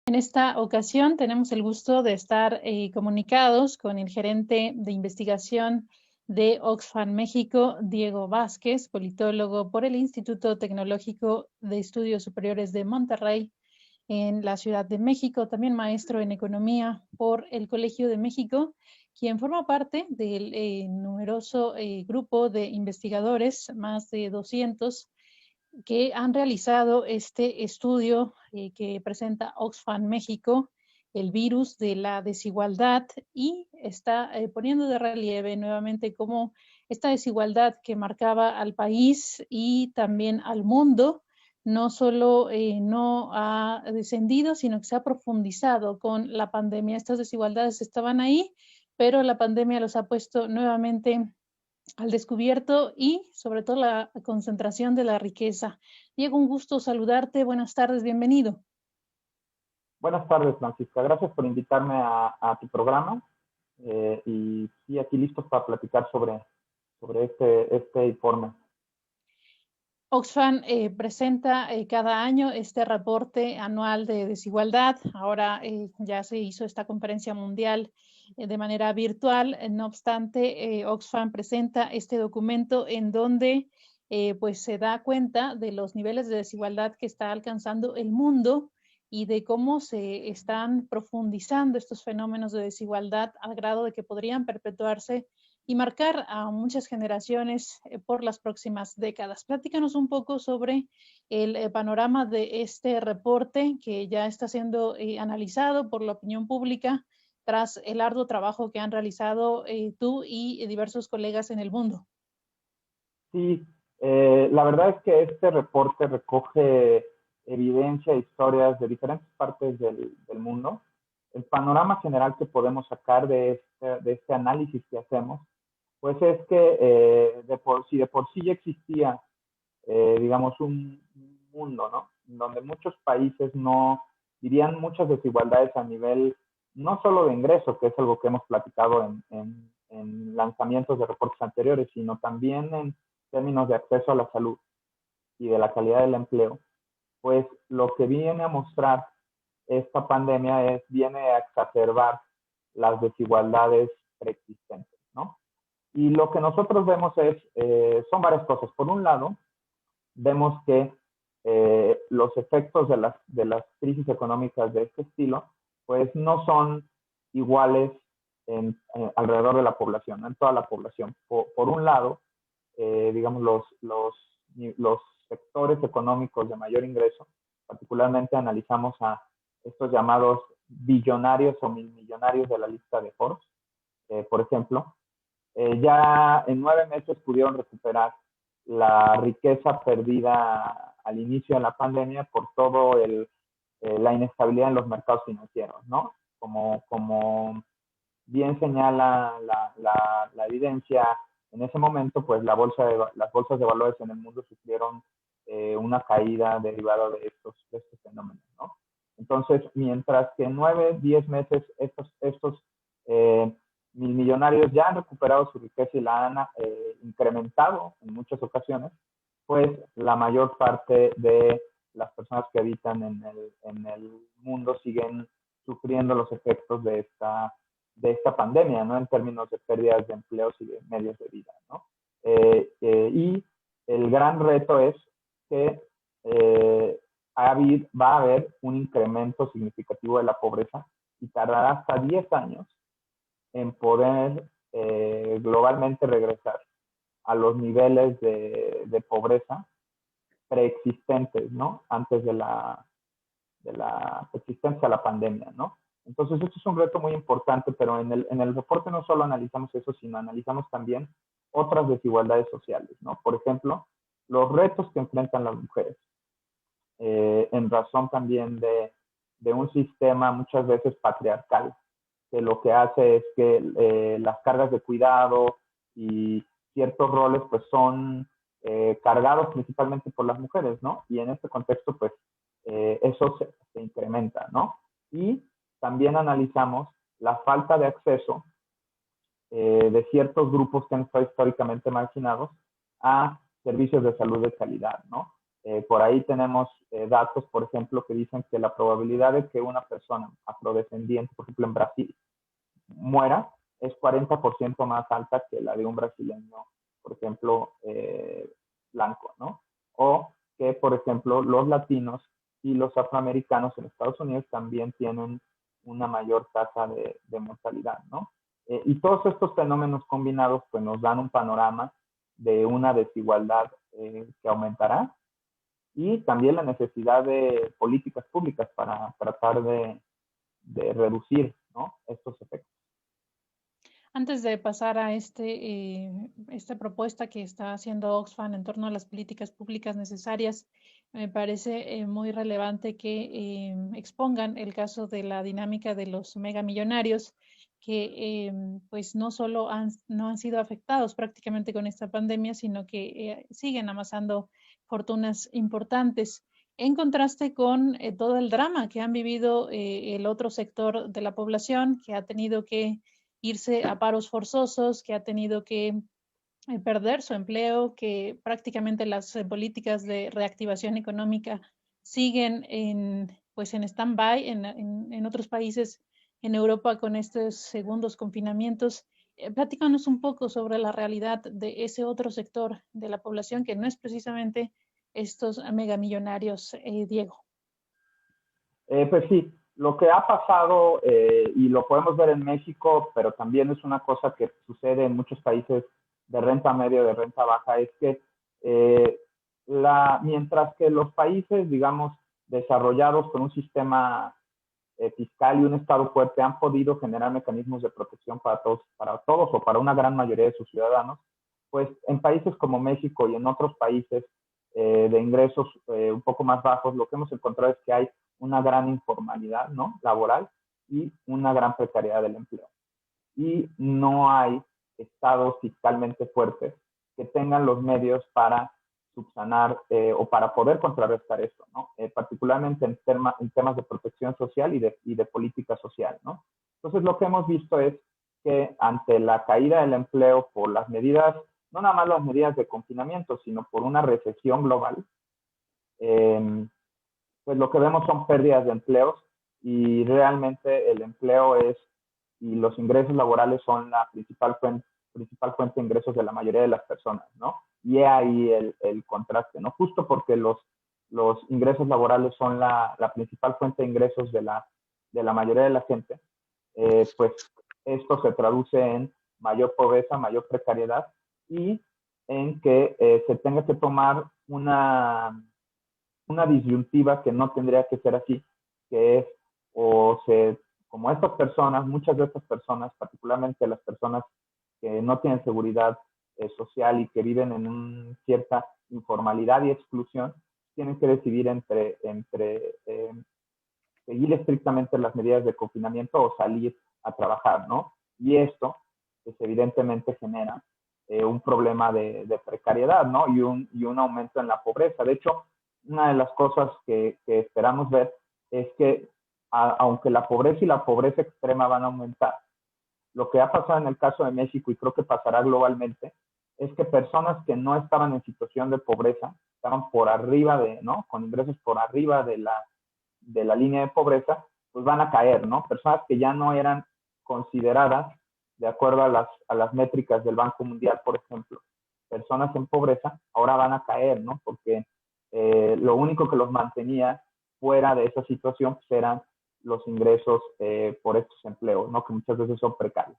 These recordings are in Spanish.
En esta ocasión tenemos el gusto de estar comunicados con el gerente de investigación de Oxfam México, Diego Vázquez, politólogo por el Instituto Tecnológico de Estudios Superiores de Monterrey en la Ciudad de México, también maestro en economía por el Colegio de México, quien forma parte del numeroso grupo de investigadores, más de 200, que han realizado este estudio que presenta Oxfam México, el virus de la desigualdad, y está poniendo de relieve nuevamente cómo esta desigualdad que marcaba al país y también al mundo no solo no ha descendido, sino que se ha profundizado con la pandemia. Estas desigualdades estaban ahí, pero la pandemia los ha puesto nuevamente al descubierto y sobre todo la concentración de la riqueza. Diego, un gusto saludarte. Buenas tardes, bienvenido. Buenas tardes, Francisca. Gracias por invitarme a tu programa. Y sí, aquí listos para platicar sobre este informe. Oxfam presenta cada año este reporte anual de desigualdad. Ahora ya se hizo esta conferencia mundial de manera virtual. No obstante, Oxfam presenta este documento en donde pues se da cuenta de los niveles de desigualdad que está alcanzando el mundo y de cómo se están profundizando estos fenómenos de desigualdad al grado de que podrían perpetuarse y marcar a muchas generaciones por las próximas décadas. Platícanos un poco sobre el panorama de este reporte que ya está siendo analizado por la opinión pública tras el arduo trabajo que han realizado tú y diversos colegas en el mundo. Sí, la verdad es que este reporte recoge evidencia e historias de diferentes partes del mundo. El panorama general que podemos sacar de este análisis que hacemos pues es que de por sí ya existía, digamos, un mundo, ¿no? Donde muchos países no dirían muchas desigualdades a nivel no solo de ingreso, que es algo que hemos platicado en lanzamientos de reportes anteriores, sino también en términos de acceso a la salud y de la calidad del empleo. Pues lo que viene a mostrar esta pandemia viene a exacerbar las desigualdades preexistentes, ¿no? Y lo que nosotros vemos son varias cosas. Por un lado, vemos que los efectos de las crisis económicas de este estilo, pues no son iguales alrededor de la población, ¿no? En toda la población. Por un lado, digamos, los sectores económicos de mayor ingreso, particularmente analizamos a estos llamados billonarios o milmillonarios de la lista de Forbes, por ejemplo, ya en 9 meses pudieron recuperar la riqueza perdida al inicio de la pandemia por todo la inestabilidad en los mercados financieros, ¿no? Como bien señala la evidencia, en ese momento, pues las bolsas de valores en el mundo sufrieron una caída derivada de estos fenómenos, ¿no? Entonces, mientras que en 9, 10 meses estos millonarios ya han recuperado su riqueza y la han incrementado en muchas ocasiones, pues la mayor parte de las personas que habitan en el mundo siguen sufriendo los efectos de esta pandemia, ¿no? En términos de pérdidas de empleos y de medios de vida, ¿no? Y el gran reto es que va a haber un incremento significativo de la pobreza y tardará hasta 10 años en poder globalmente regresar a los niveles de pobreza preexistentes, ¿no? Antes de la existencia de la pandemia, ¿no? Entonces, esto es un reto muy importante, pero en el reporte no solo analizamos eso, sino analizamos también otras desigualdades sociales, ¿no? Por ejemplo, los retos que enfrentan las mujeres, en razón también de un sistema muchas veces patriarcal, que lo que hace es que las cargas de cuidado y ciertos roles pues son cargados principalmente por las mujeres, ¿no? Y en este contexto pues eso se incrementa, ¿no? Y también analizamos la falta de acceso de ciertos grupos que han estado históricamente marginados a servicios de salud de calidad, ¿no? Por ahí tenemos datos, por ejemplo, que dicen que la probabilidad de que una persona afrodescendiente, por ejemplo en Brasil, muera es 40% más alta que la de un brasileño, por ejemplo, blanco, ¿no? O que, por ejemplo, los latinos y los afroamericanos en Estados Unidos también tienen una mayor tasa de mortalidad, ¿no? Y todos estos fenómenos combinados pues nos dan un panorama de una desigualdad que aumentará y también la necesidad de políticas públicas para tratar de reducir, ¿no?, estos efectos. Antes de pasar a esta propuesta que está haciendo Oxfam en torno a las políticas públicas necesarias, me parece muy relevante que expongan el caso de la dinámica de los megamillonarios que pues no solo no han sido afectados prácticamente con esta pandemia, sino que siguen amasando fortunas importantes. En contraste con todo el drama que han vivido el otro sector de la población, que ha tenido que irse a paros forzosos, que ha tenido que perder su empleo, que prácticamente las políticas de reactivación económica siguen pues en stand-by en otros países en Europa con estos segundos confinamientos. Platícanos un poco sobre la realidad de ese otro sector de la población que no es precisamente estos megamillonarios, Diego. Pues sí, lo que ha pasado, y lo podemos ver en México, pero también es una cosa que sucede en muchos países de renta media, de renta baja, es que mientras que los países, digamos, desarrollados con un sistema fiscal y un Estado fuerte han podido generar mecanismos de protección para todos o para una gran mayoría de sus ciudadanos, pues en países como México y en otros países de ingresos un poco más bajos, lo que hemos encontrado es que hay una gran informalidad, ¿no?, laboral y una gran precariedad del empleo. Y no hay estados fiscalmente fuertes que tengan los medios para subsanar o para poder contrarrestar esto, ¿no? Particularmente en temas de protección social y de política social, ¿no? Entonces, lo que hemos visto es que ante la caída del empleo por las medidas, no nada más las medidas de confinamiento, sino por una recesión global, pues lo que vemos son pérdidas de empleos y realmente el empleo y los ingresos laborales son la principal fuente de ingresos de la mayoría de las personas, ¿no? Y ahí el contraste, ¿no? Justo porque los ingresos laborales son la principal fuente de ingresos de la mayoría de la gente, pues esto se traduce en mayor pobreza, mayor precariedad y en que se tenga que tomar una disyuntiva que no tendría que ser así, que es como estas personas, muchas de estas personas, particularmente las personas que no tienen seguridad social y que viven en cierta informalidad y exclusión, tienen que decidir entre seguir estrictamente las medidas de confinamiento o salir a trabajar, ¿no? Y esto, pues evidentemente genera un problema de precariedad, ¿no? Y un aumento en la pobreza. De hecho, una de las cosas que esperamos ver es que aunque la pobreza y la pobreza extrema van a aumentar, lo que ha pasado en el caso de México y creo que pasará globalmente es que personas que no estaban en situación de pobreza, estaban por arriba ¿no?, con ingresos por arriba de la línea de pobreza, pues van a caer, ¿no? Personas que ya no eran consideradas de acuerdo a las métricas del Banco Mundial, por ejemplo, personas en pobreza, ahora van a caer, ¿no? Porque lo único que los mantenía fuera de esa situación pues eran los ingresos por estos empleos, ¿no?, que muchas veces son precarios.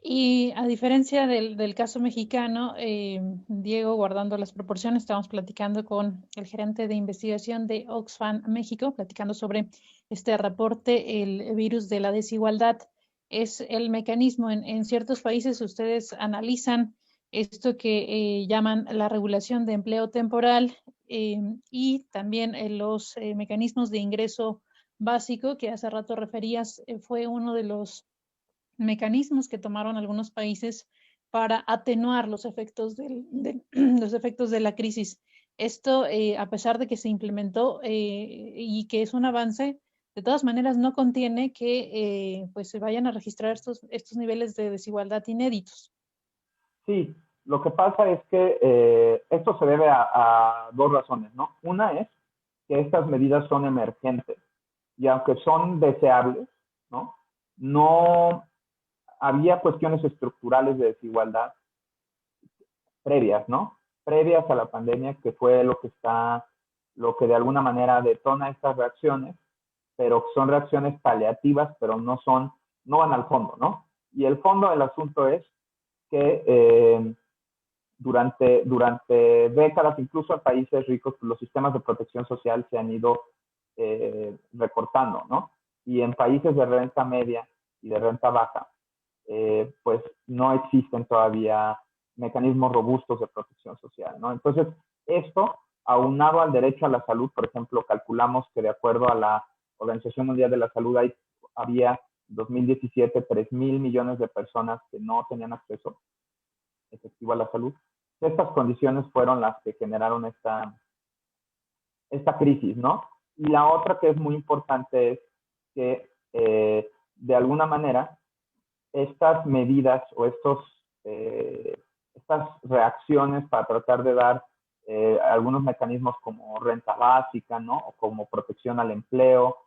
Y a diferencia del caso mexicano, Diego, guardando las proporciones, estamos platicando con el gerente de investigación de Oxfam México, platicando sobre este reporte, el virus de la desigualdad. Es el mecanismo en ciertos países, ustedes analizan esto que llaman la regulación de empleo temporal y también los mecanismos de ingreso básico, que hace rato referías, fue uno de los mecanismos que tomaron algunos países para atenuar los efectos los efectos de la crisis. Esto, a pesar de que se implementó y que es un avance, de todas maneras no contiene que pues se vayan a registrar estos niveles de desigualdad inéditos. Sí, Lo que pasa es que esto se debe a dos razones, ¿no? Una es que estas medidas son emergentes y aunque son deseables, ¿no? No había cuestiones estructurales de desigualdad previas, ¿no? Previas a la pandemia, que fue lo que de alguna manera detona estas reacciones, pero son reacciones paliativas, pero no van al fondo, ¿no? Y el fondo del asunto es que durante décadas, incluso en países ricos, los sistemas de protección social se han ido recortando, ¿no? Y en países de renta media y de renta baja, pues no existen todavía mecanismos robustos de protección social, ¿no? Entonces, esto, aunado al derecho a la salud, por ejemplo, calculamos que de acuerdo a la Organización Mundial de la Salud había en 2017 3,000 millones de personas que no tenían acceso efectivo a la salud. Estas condiciones fueron las que generaron esta crisis, ¿no? Y la otra que es muy importante es que de alguna manera estas medidas o estas reacciones para tratar de dar algunos mecanismos como renta básica, ¿no? O como protección al empleo,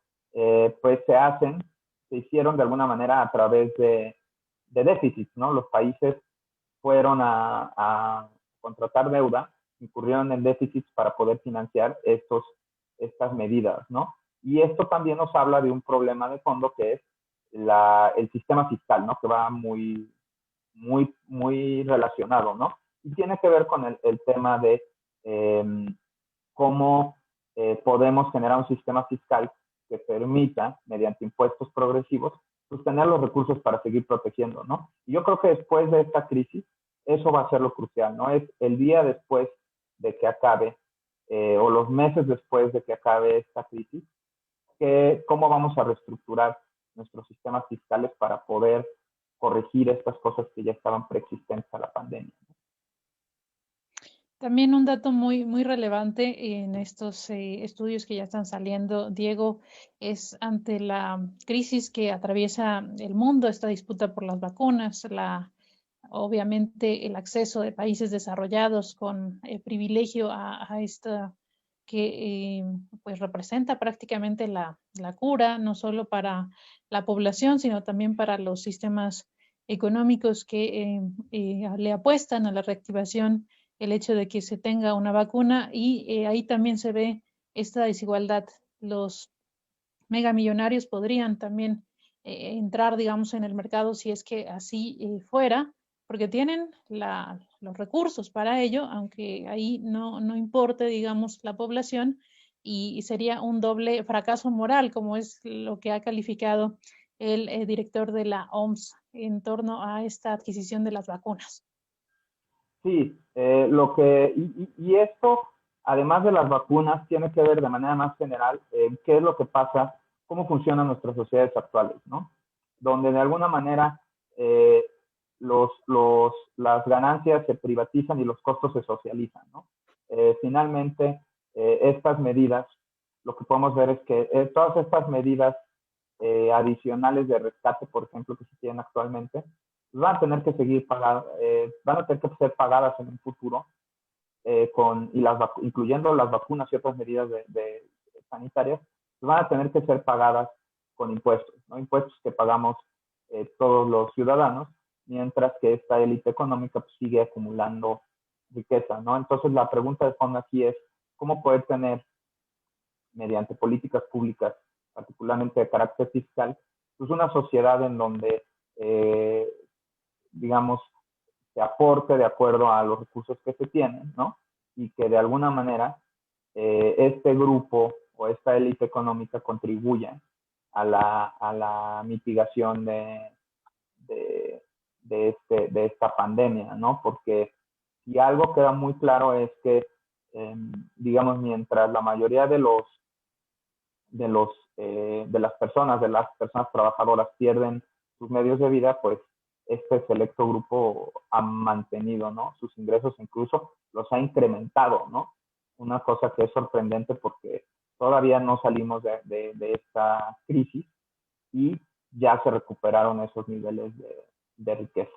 pues se hicieron de alguna manera a través de déficits, ¿no? Los países fueron a contratar deuda, incurrieron en déficits para poder financiar estas medidas, ¿no? Y esto también nos habla de un problema de fondo que es el sistema fiscal, ¿no? Que va muy relacionado, ¿no? Y tiene que ver con el tema de cómo podemos generar un sistema fiscal que permita, mediante impuestos progresivos, sostener los recursos para seguir protegiendo, ¿no? Y yo creo que después de esta crisis, eso va a ser lo crucial, ¿no? Es el día después de que acabe, o los meses después de que acabe esta crisis, cómo vamos a reestructurar nuestros sistemas fiscales para poder corregir estas cosas que ya estaban preexistentes a la pandemia. También un dato muy relevante en estos estudios que ya están saliendo, Diego, es ante la crisis que atraviesa el mundo, esta disputa por las vacunas, obviamente el acceso de países desarrollados con privilegio a esta que pues representa prácticamente la cura, no solo para la población, sino también para los sistemas económicos que le apuestan a la reactivación, el hecho de que se tenga una vacuna y ahí también se ve esta desigualdad. Los megamillonarios podrían también entrar, digamos, en el mercado si es que así fuera, porque tienen los recursos para ello, aunque ahí no importe, digamos, la población, y sería un doble fracaso moral, como es lo que ha calificado el director de la OMS en torno a esta adquisición de las vacunas. Sí, y esto, además de las vacunas, tiene que ver de manera más general qué es lo que pasa, cómo funcionan nuestras sociedades actuales, ¿no? Donde de alguna manera eh, las ganancias se privatizan y los costos se socializan, ¿no? Finalmente, estas medidas, lo que podemos ver es que todas estas medidas adicionales de rescate, por ejemplo, que se tienen actualmente, van a tener que seguir pagadas, van a tener que ser pagadas en un futuro, incluyendo las vacunas y otras medidas sanitarias, van a tener que ser pagadas con impuestos, ¿no? Impuestos que pagamos todos los ciudadanos, mientras que esta élite económica pues, sigue acumulando riqueza, ¿no? Entonces la pregunta de fondo aquí es, ¿cómo poder tener, mediante políticas públicas, particularmente de carácter fiscal, pues una sociedad en donde digamos, se aporte de acuerdo a los recursos que se tienen, ¿no? Y que de alguna manera este grupo o esta élite económica contribuya a la mitigación de esta pandemia, ¿no? Porque si algo queda muy claro es que, digamos, mientras la mayoría de las personas trabajadoras pierden sus medios de vida, pues este selecto grupo ha mantenido, ¿no? Sus ingresos, incluso los ha incrementado, ¿no? Una cosa que es sorprendente porque todavía no salimos de esta crisis y ya se recuperaron esos niveles de riqueza.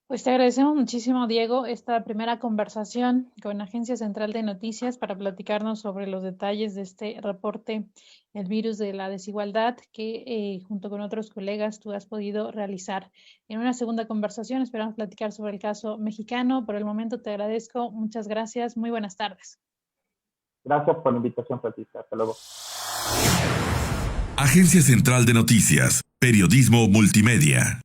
Pues te agradecemos muchísimo, Diego, esta primera conversación con Agencia Central de Noticias para platicarnos sobre los detalles de este reporte, el virus de la desigualdad, que junto con otros colegas tú has podido realizar. En una segunda conversación esperamos platicar sobre el caso mexicano. Por el momento te agradezco. Muchas gracias. Muy buenas tardes. Gracias por la invitación, Francisca. Hasta luego. Agencia Central de Noticias, Periodismo Multimedia.